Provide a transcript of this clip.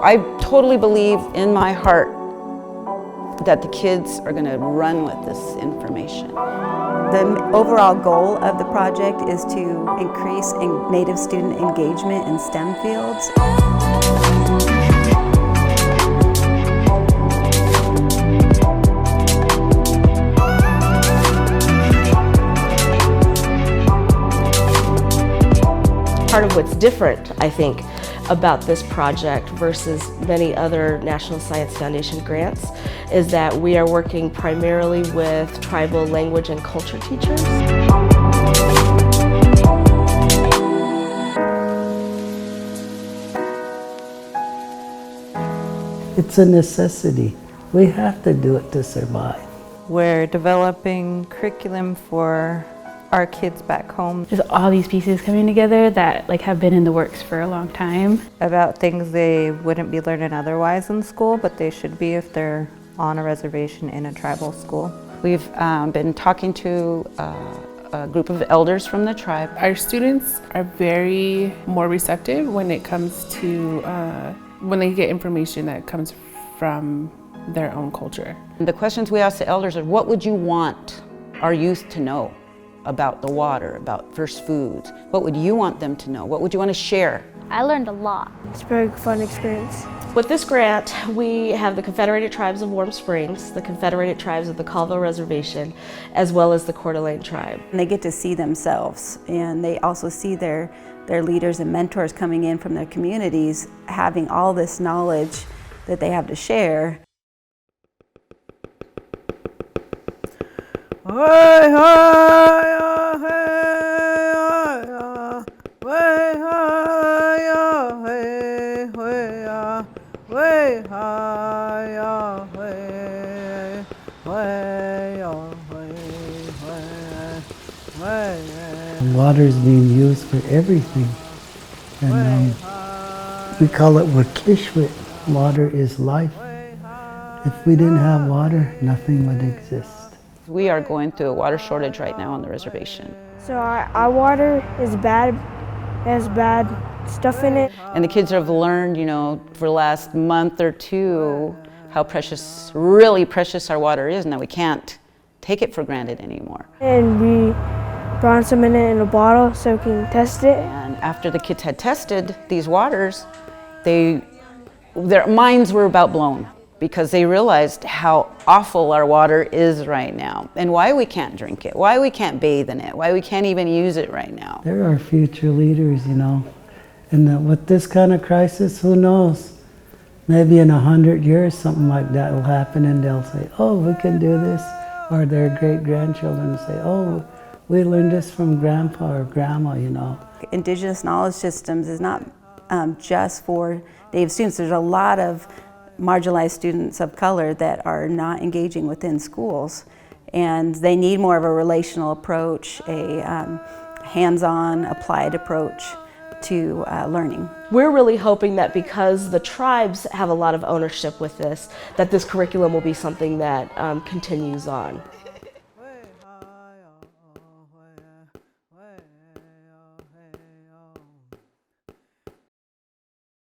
I totally believe in my heart that the kids are going to run with this information. The overall goal of the project is to increase Native student engagement in STEM fields. Part of what's different, I think, about this project versus many other National Science Foundation grants is that we are working primarily with tribal language and culture teachers. It's a necessity. We have to do it to survive. We're developing curriculum for our kids back home. There's all these pieces coming together that have been in the works for a long time. About things they wouldn't be learning otherwise in school, but they should be if they're on a reservation in a tribal school. We've been talking to a group of elders from the tribe. Our students are very more receptive when it comes to when they get information that comes from their own culture. The questions we ask the elders are, what would you want our youth to know about the water, about first foods? What would you want them to know? What would you want to share? I learned a lot. It's a very fun experience. With this grant, we have the Confederated Tribes of Warm Springs, the Confederated Tribes of the Colville Reservation, as well as the Coeur d'Alene Tribe. And they get to see themselves, and they also see their leaders and mentors coming in from their communities, having all this knowledge that they have to share. Water is being used for everything. And we call it Wakishwit. Water is life. If we didn't have water, nothing would exist. We are going through a water shortage right now on the reservation. So our water is bad, it has bad stuff in it. And the kids have learned, for the last month or two, how precious, really precious our water is, and that we can't take it for granted anymore. And we brought some in a bottle so we can test it. And after the kids had tested these waters, their minds were about blown, because they realized how awful our water is right now and why we can't drink it, why we can't bathe in it, why we can't even use it right now. There are future leaders, and with this kind of crisis, who knows? Maybe in 100 years something like that will happen and they'll say, oh, we can do this. Or their great-grandchildren say, oh, we learned this from grandpa or grandma, Indigenous knowledge systems is not just for Native students. There's a lot of marginalized students of color that are not engaging within schools, and they need more of a relational approach, a hands-on applied approach to learning. We're really hoping that because the tribes have a lot of ownership with this, that this curriculum will be something that continues on.